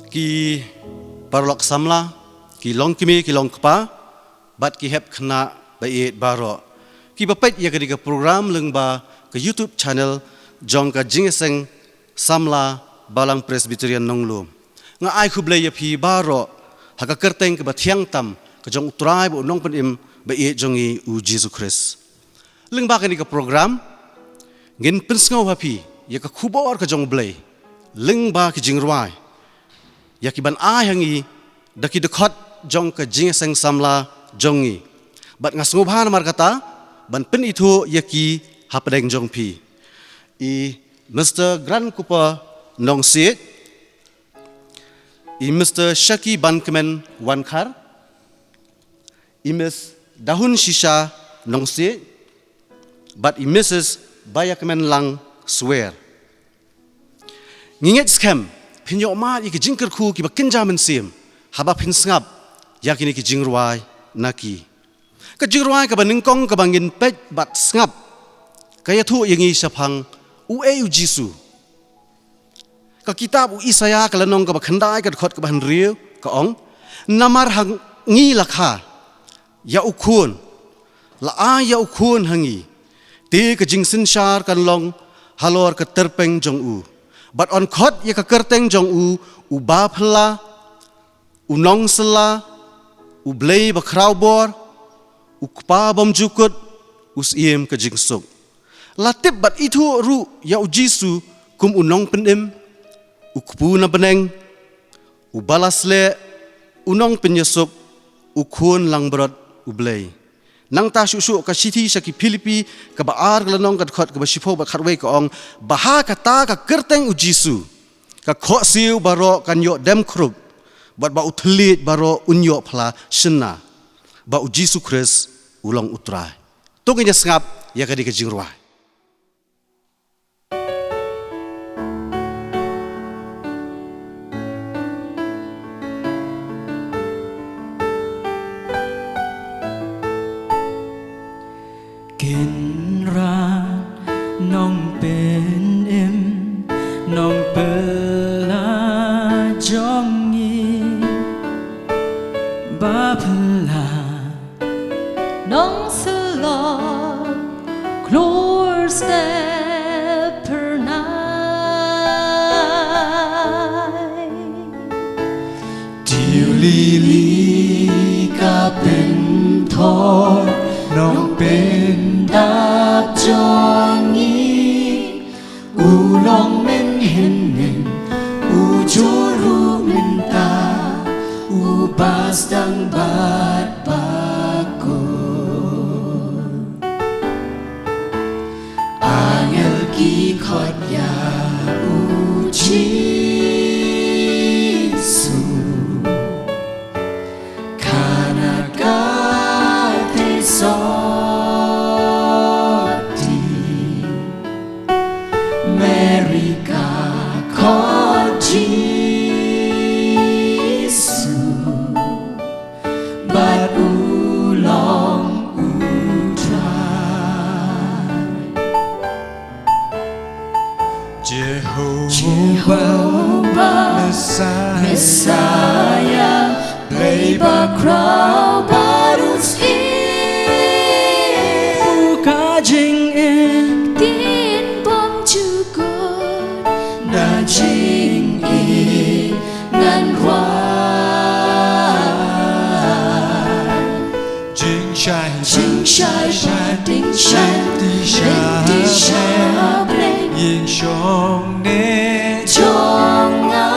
ki parlok samla ki long kimi ki long kpa bat ki hep khna ba e baro ki bapet ya ka program leng ba ke YouTube channel jong ka jingeseng samla balang Presbyterian nonglu nga ai khuble ya phi baro ha ka kerteng ke ba thiang tam ka jong utrai bo nong pen im ba e jongi u Jesus Christ leng ba ka program ngin pensngau ha phi ya ka khubor ka jong blai leng ba ki jingrwai ya ki ban ai hangi daki dekhot jong ka jingeseng samla jongi bat ngasngu bhan mar kata ban pen itu ya ki hapadeng jong phi i Mr. Grand Cooper nong sit i Mr. Shaki Bankemen Wankar i Miss Dahun Shisha nong sit but i Mrs. Bayakmen Lang swear nginget scam pinyo ma i ki jingker khu ki bakin jaman sim haba pin sngap yakini ki jingruai naki ka jingruai ka baningkong ka bangin pet bat sngap kaya thu yangi sapang u Jisu ka kitab u Isaya ka lanong ka bakhandai ka khot ka ban riu ka ong namar hang ngi lakha ya ukhun la a ya ukhun hangi te ka jingsin shar kan long halor ka terpeng jong u but on khot ya ka kerteng jong u ba phla u nong sela u blei ba kraubor u kpa bom jukut us iem ka jingsuk latip bat itu ru ya u Jisu kum u nong penim u kpu na beneng u balasle u nong penyesuk u khun lang brot u blei nang ta shu ka sithi saki Filipi ka ba ar glanong ka khot ka ba sifo ba kharwei ka ong baha ka ta ka kerteng u Jisu ka kho siu baro kan yo dem krup bat ba uthlit baro unyo phla shinna ba u Jisu Christ ulong utrai tongnya sngap ya ka dik jingrwa nong pen em nong pela jongi ba pela nong sela glor stepper nai tiu li ka pen thor nong pen đáp jongi ulong men hennen u juru minta u bas dang bat bako angel ki khot ya u Jisu kana ka te so Jehovah Messiah Labor crow barus in Kajing in tin bom chukut Na jing in Nan ruai Jing shai Ding shai Di shai Yin shong ne chong nga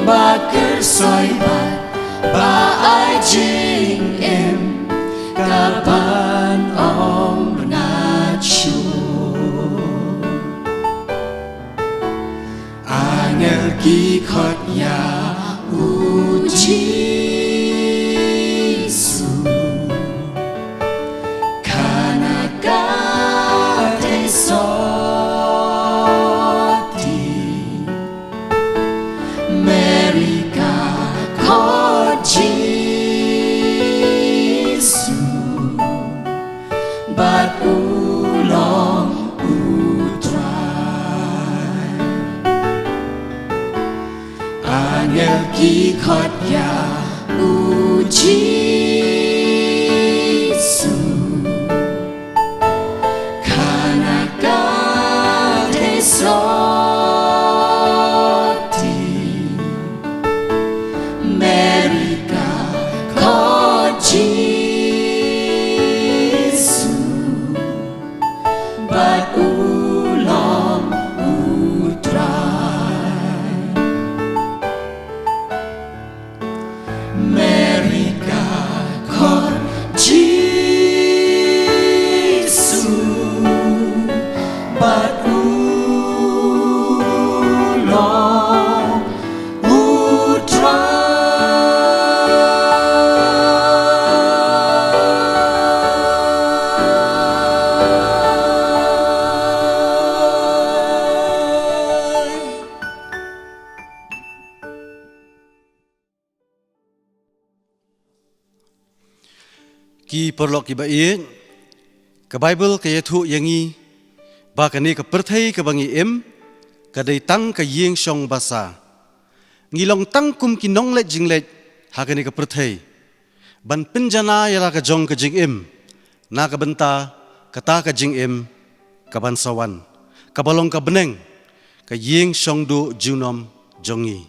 ba ker soi ba ai jing em ka ban om na chu angel ki khot ya u Jisu kana ka te so but ulong utrai Angel kikotya ujisu Kanagate soti America kojisu But ulong utrai America kojisu But ulong utrai Ki perlok ki baik ke Bible ke yatu yangi ba kani ke perthai ke bangi ke dai tang ke yeng song basa ngilong tang kum ki nong let jinglet ha kani ke perthai ban penjana yara ke jong ke jing na ke benta kata ke jing ke ban sawan ke balong ke beneng ke yeng song du junom jongi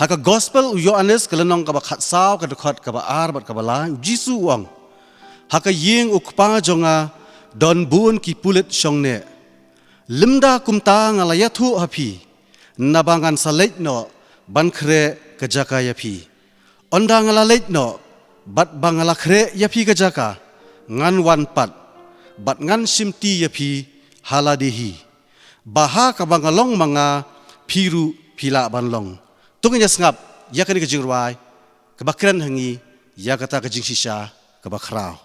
ha ke gospel Yohanes ke lenong ke ba khat saw ke dekat ke ba ar bat ke ba la Jisu wang haka yeng ukpa jonga don buon ki pulit shongne limda kumta ngalayathu hapi nabangan salet no ban khre kajaka yapi onda ngalalet no bat bangala khre yapi kajaka ngan wan pat bat ngan simti yapi haladihi baha ka bangalong manga piru pila banlong tungnya sngap yakani ke jingruai ke bakran hangi yakata ke jing sisa ke bakrau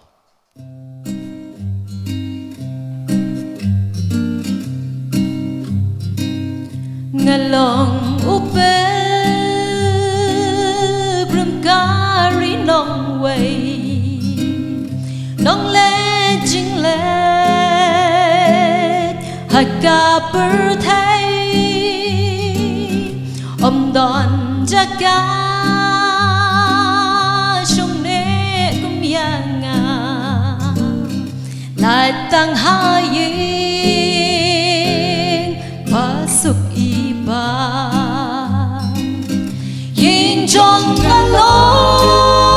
Ngalong upe Brumkari nong way Nong le jing le Haka perthai Don jaga Shong ne kum yanga Lại tăng hai yên Pasuk iba Yin trong ngân lôn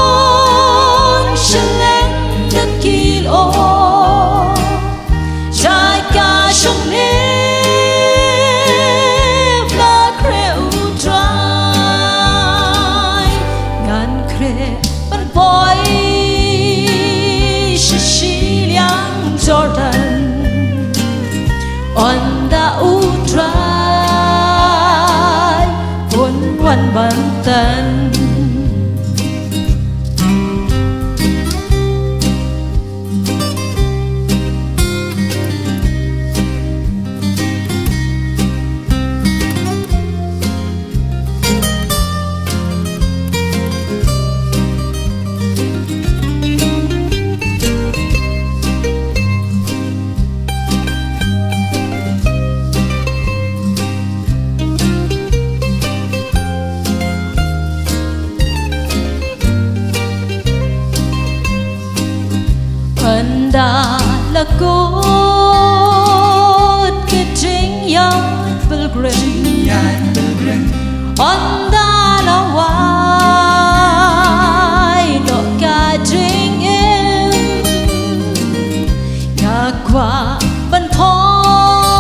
Sân lên đất kỳ ô Trái ca shong ne Vla kreu trai Ngàn kre ban boy Shishi liang Jordan Onda utrai Pun wan Banten Anda là cốt cái chính yang pilgrim Anda là wai lo ka chính em Nga qua ban thong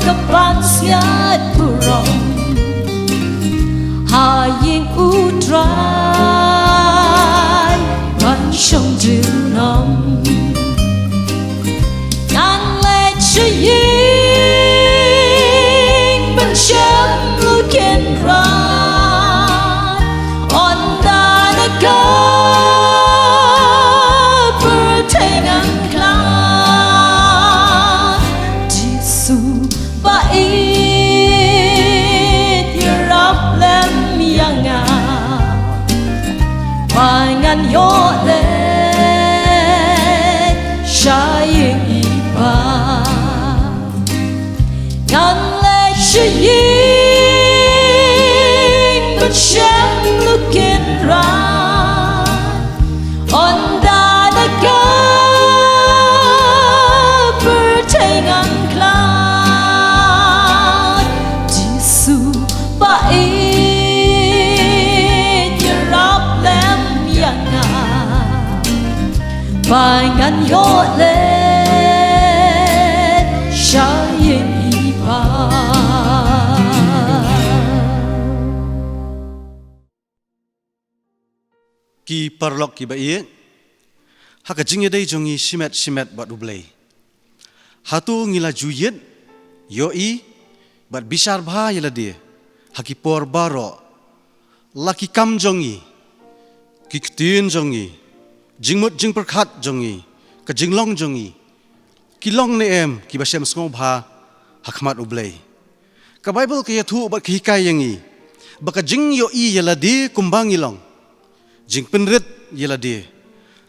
ka ban siat purong Ha ying utrai ban shong du nom Ngàn lệ cho ying ban shem lu ken bait như rắp lem yana bài ngàn gió lên say ba ki parlok ki ba ye haka jinge dei jongi shimet bat ublei hatu ngila juyet yo i bat bishar bha yela de haki por baro laki kam jongi ki ktin jongi jingmut jing perkhat jongi ka jinglong jongi ki long ne em ki basem sngo bha hakmat ublei ka bible ke thu bat ki kai yangi baka jing yo i yela de kumbangi long jing penrit yela de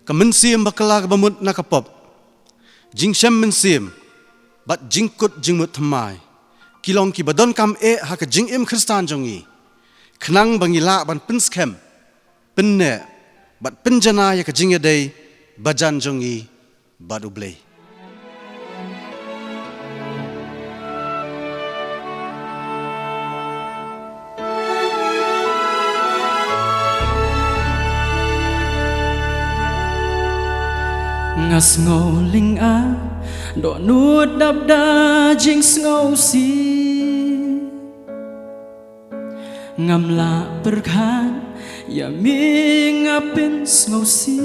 ka mensim bakala ka bamut nakapop jing shem mensim bat jing kut jing mut thamai kilong ki badon kam e ha ka jing im kristan jongi khnang bangila ban pinskem pinne bat pinjana ya ka jing dei bajan jongi badublei ngas ngô linh á độ nuốt đập đa jing ngô si ngam la berkhan ya mi ngapin ngô si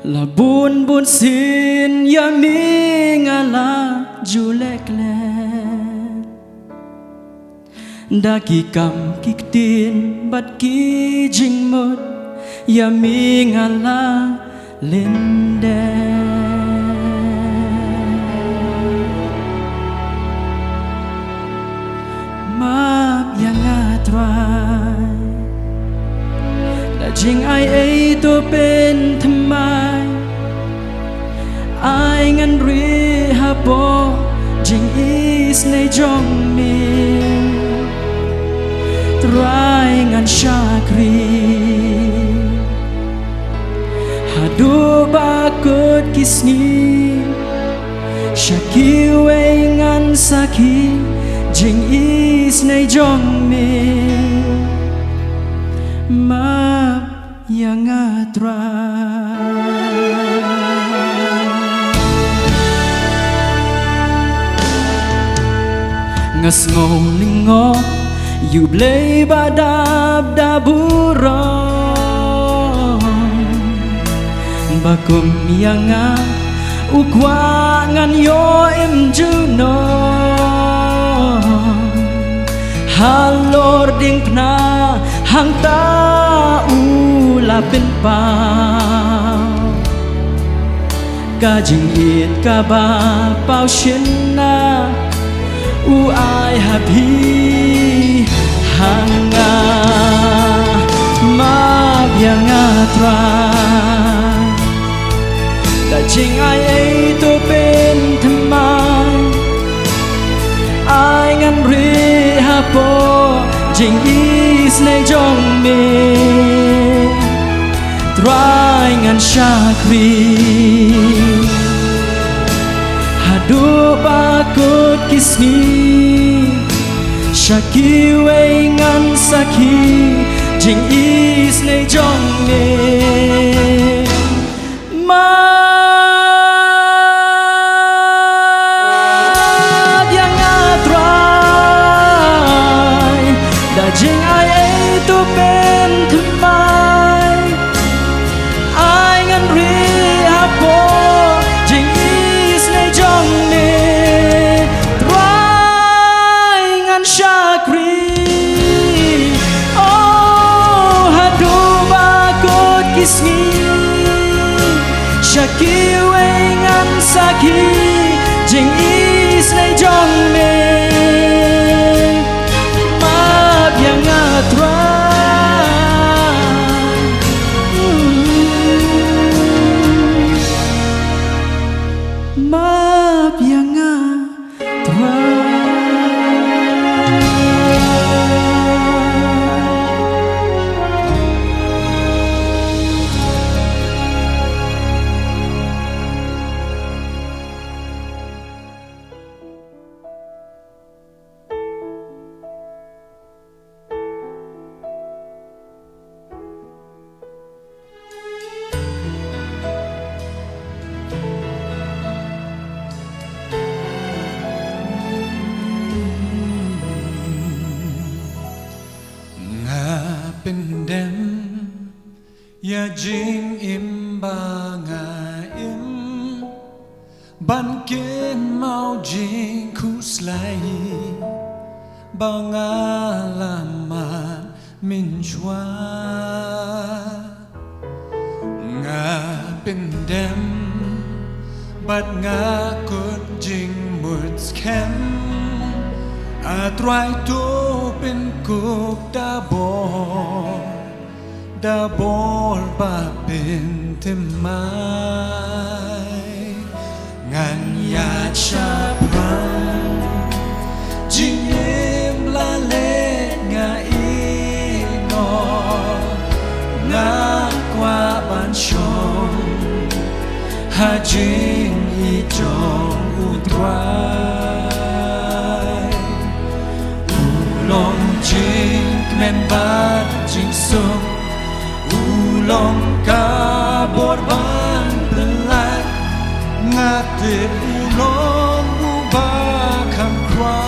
la bun sin ya mi ngala julek le da ki kam ki tin bat ki jing mot ya mi ngala linde map yang atrai da jing ai ấy to pen thamai ai ngan ri ha bo jing is nei jong mi try ngan shakri hadu bakut kisni shakiwe ngan saki jing is nei jong me map yang atra ngas ngô linh ngô yu blei badab daburo bakum yanga ukwangan yo im juno halor ding pna hang ta ula pin pa ka jing it ka ba pao shin na u ai happy hanga ma yanga tra da jing ai ấy to bên thầm mai ai ngăn ri ha po jing is nei jong me try ngan shakri hadu bakut kisni shakiwe ngan saki jing is nei jong me jing ai ấy tu bên thầm mai ai ngăn ri ha po jing is nei jong me try ngan shakri oh hadu ba kot kisni เป็นเด่นอย่าจิงอิมบางาอิมบันเกนเมาจิงคุสไลบางาลามามินชวางาเป็นเด่นบัดงากดจิงมุดแคมอาตรายตัวเป็นกุกดาบอลบาเป็นเทมางานยาชาพรังจิงเอ็มลาเลงาอีนองากว่าบ้านชงหาจิงอีจงอุตรายอุลงจิงแม่นบาดจิงสุงอุลงกาบอดบานเป็นลายงาเติบอุลงอุบาคำครา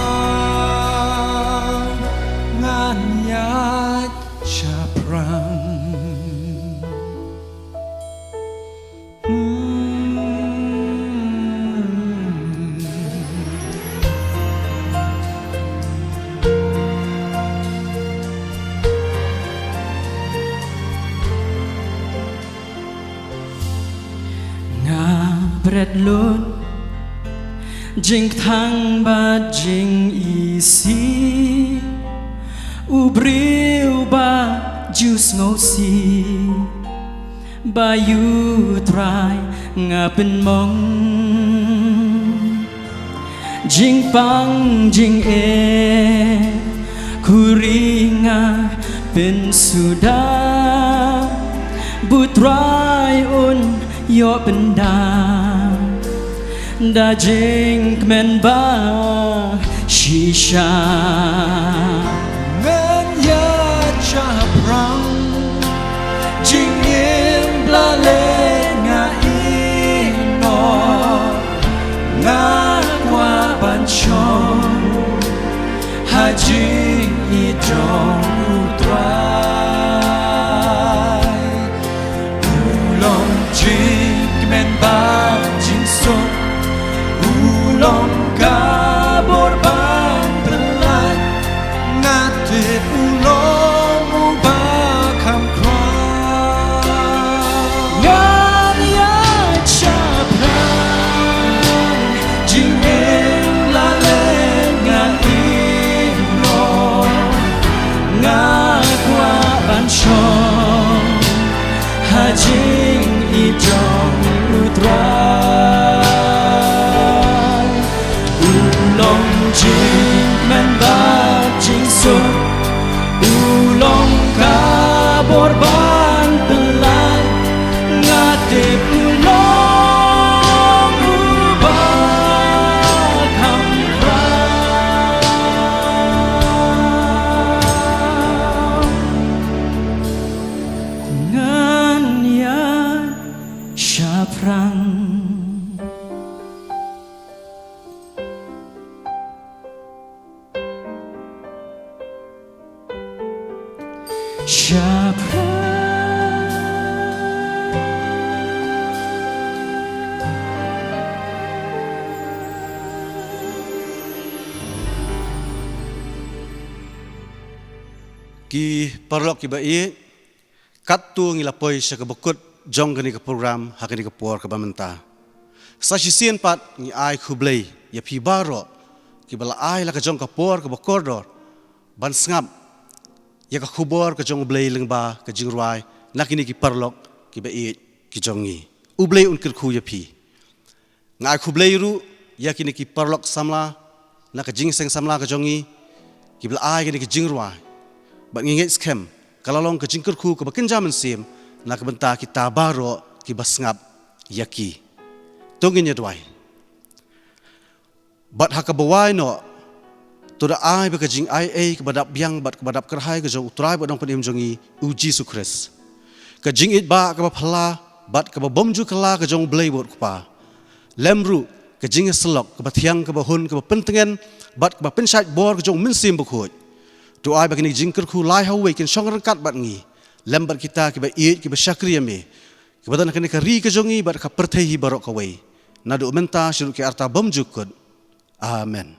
งานยาชาพรังเบรดลุนจิงทั้งบาจิงอีซีอุบริวบาจูสงซีบายูทรายงาเป็นมองจิงปังจิงเอคุรีงาเป็นสุดาบุตรายอุนยอเป็นดาจิงเมนบาชิชาเงินยาชาพรังจิงเอ็มลาเลงาอีนองากว่าบันชงหาจิงอีจงอุตรายอุลงจิงเมนบาจิงสุงลงกาบอดบานเป็นลายงาเติบอุลงอุบาคำครางานยาชาพรังจิงเอ็มลาเลงาอีโนงากว่าบ้านชงหาจิงอีจงอุตราจิงแม่นบาจิงสุดอุลงกาบอดบานเป็นลายงาเติบอุลงอุบาคำครางานยาชาพรังชาพรังกีปรลอกกีบะเอกัดตัวงิลาปอยสกบกุดจงกันในกับโปรแกรมหากันในกับปอร์กับมันตาสัชเซียนปัดงิไอคุบเลยอย่าพีบารอกีบละไอละกับจงกับปอร์กับบกอร์ดอร์บันสงับอยากขบวนก็จงเบลย์ลึงบาก็จิงรวยนักนี้กิปารลอกกิบเอกิจงงี้อุเบลย์อุนคิดคุยพีงายขบเบลย์รู้อยากนี้กิปารลอกสัมลานักจิงเซงสัมลาก็จงงี้กิบละไอกันกิจิงรวยบัดงี้เงี้ยสเข้มกะละลองก็จิงคิดคุยก็บักกินจามันเสียมนักบันตากิตาบารอกิบัสงับอยากกี้ต้องงี้ด้วยบัดหักบวายเนาะตัวไอ้เบกจิงไอเอกบดับยังบัดกบดับกระหายก็จงอุตรายบัดองพนิมจงอีอุจิสุคริสก็จิงอิดบากบพลาบัดกบบอมจุคลาก็จงเบลย์บดกป่าเลมรูก็จิงสลอกกบเทียงกบหุ่นกบเป็นเงินบัดกบเป็นชายบอร์ก็จงมินซิมบุกโหด Doa bagi ni jingkar ku lai hawe kin song rangkat bat ngi. Lembat kita kiba iit kiba syakriya me. Kiba tan kini kari ke jongi bat ka pertehi barok kawe. Nadu menta syuruk ke arta bom jukut. Amen.